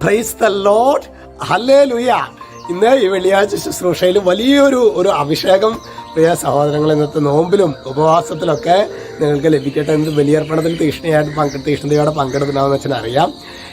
Praise the Lord, hallelujah. ഇന്ന് ഈ വെള്ളിയാഴ്ച ശുശ്രൂഷയിൽ വലിയൊരു അഭിഷേകം പ്രിയ സഹോദരങ്ങൾ ഇന്നത്തെ നോമ്പിലും ഉപവാസത്തിലൊക്കെ നിങ്ങൾക്ക് ലഭിക്കട്ടെ. എന്ന് ബലിയർപ്പണത്തിൽ തീഷ്ണതയോടെ പങ്കെടുത്തിട്ടുണ്ടാവുന്ന വെച്ചാൽ അറിയാം.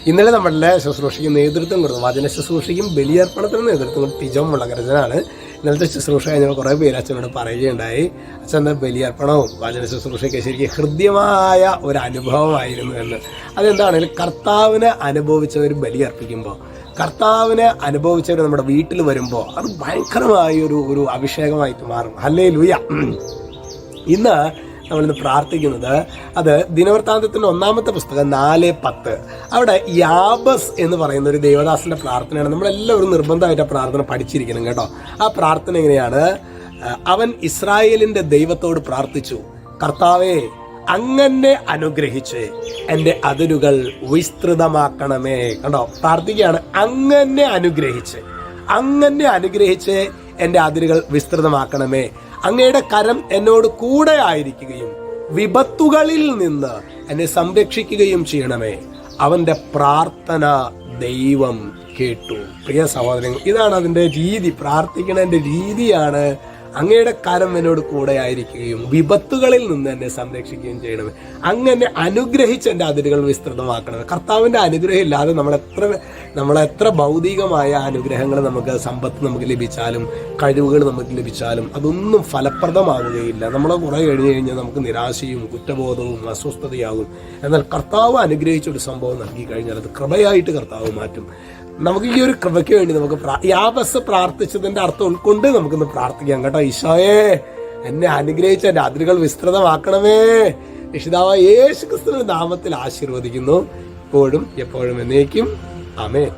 ഇന്നലെ നമ്മളുടെ ശുശ്രൂഷയ്ക്ക് നേതൃത്വം കൊടുത്തു, വചന ശുശ്രൂഷയ്ക്കും ബലിയർപ്പണത്തിനും നേതൃത്വം കൊടുത്തു ടിജോ മുളകരജനാണ്. ഇന്നലത്തെ ശുശ്രൂഷ കഴിഞ്ഞപ്പോൾ കുറേ പേര് അച്ഛനോട് പറയുകയുണ്ടായി, അച്ഛൻ്റെ ബലിയർപ്പണവും വചന ശുശ്രൂഷയ്ക്ക് ശരിക്കും ഹൃദ്യമായ ഒരു അനുഭവമായിരുന്നു എന്ന്. അതെന്താണെങ്കിലും കർത്താവിനെ അനുഭവിച്ചവർ ബലിയർപ്പിക്കുമ്പോൾ, കർത്താവിനെ അനുഭവിച്ചവർ നമ്മുടെ വീട്ടിൽ വരുമ്പോൾ അത് ഭയങ്കരമായ ഒരു അഭിഷേകമായിട്ട് മാറും. ഹല്ലേലൂയ. ഇന്ന് നമ്മളിന്ന് പ്രാർത്ഥിക്കുന്നത് അത് ദിനവൃത്താന്തത്തിൻ്റെ 1-ാമത്തെ പുസ്തകം 4:10. അവിടെ യാബസ് എന്ന് പറയുന്ന ഒരു ദേവദാസന്റെ പ്രാർത്ഥനയാണ്. നമ്മളെല്ലാവരും നിർബന്ധമായിട്ട് ആ പ്രാർത്ഥന പഠിച്ചിരിക്കണം കേട്ടോ. ആ പ്രാർത്ഥന എങ്ങനെയാണ്? അവൻ ഇസ്രായേലിന്റെ ദൈവത്തോട് പ്രാർത്ഥിച്ചു, കർത്താവേ, അങ്ങനെ അനുഗ്രഹിച്ച് എൻ്റെ അതിരുകൾ വിസ്തൃതമാക്കണമേ. കണ്ടോ, പ്രാർത്ഥിക്കുകയാണ്, അങ്ങനെ അനുഗ്രഹിച്ച് എൻ്റെ അതിരുകൾ വിസ്തൃതമാക്കണമേ. അങ്ങയുടെ കരം എന്നോട് കൂടെ ആയിരിക്കുകയും വിപത്തുകളിൽ നിന്ന് എന്നെ സംരക്ഷിക്കുകയും ചെയ്യണമേ. അവന്റെ പ്രാർത്ഥന ദൈവം കേട്ടു. പ്രിയ സഹോദരങ്ങൾ, ഇതാണ് അതിൻ്റെ രീതി. പ്രാർത്ഥിക്കുന്നതിൻ്റെ രീതിയാണ് അങ്ങയുടെ കരം എന്നോട് കൂടെ ആയിരിക്കുകയും വിപത്തുകളിൽ നിന്ന് എന്നെ സംരക്ഷിക്കുകയും ചെയ്യണമേ. അങ്ങനെ അനുഗ്രഹിച്ച് എൻ്റെ അതിരുകൾ വിസ്തൃതമാക്കണമേ. കർത്താവിൻ്റെ അനുഗ്രഹം ഇല്ലാതെ നമ്മളെത്ര ഭൗതികമായ അനുഗ്രഹങ്ങൾ സമ്പത്ത് നമുക്ക് ലഭിച്ചാലും കഴിവുകൾ നമുക്ക് ലഭിച്ചാലും അതൊന്നും ഫലപ്രദമാവുകയില്ല. നമ്മളെ കുറെ കഴിഞ്ഞ് കഴിഞ്ഞാൽ നമുക്ക് നിരാശയും കുറ്റബോധവും അസ്വസ്ഥതയാകും. എന്നാൽ കർത്താവ് അനുഗ്രഹിച്ചൊരു സംഭവം നൽകി കഴിഞ്ഞാൽ അത് കൃപയായിട്ട് കർത്താവ് മാറ്റും. നമുക്ക് ഈ ഒരു കൃപയ്ക്ക് വേണ്ടി നമുക്ക് യാബസ് പ്രാർത്ഥിച്ചതിന്റെ അർത്ഥം ഉൾക്കൊണ്ട് നമുക്കിന്ന് പ്രാർത്ഥിക്കാം കേട്ടോ. ഈശോയെ, എന്നെ അനുഗ്രഹിച്ച് എൻ്റെ അതിരുകൾ വിസ്തൃതമാക്കണമേ. രക്ഷിതാവായ യേശു ക്രിസ്തുവിന്റെ നാമത്തിൽ ആശീർവദിക്കുന്നു, ഇപ്പോഴും എപ്പോഴും എന്നേക്കും. ആമേൻ.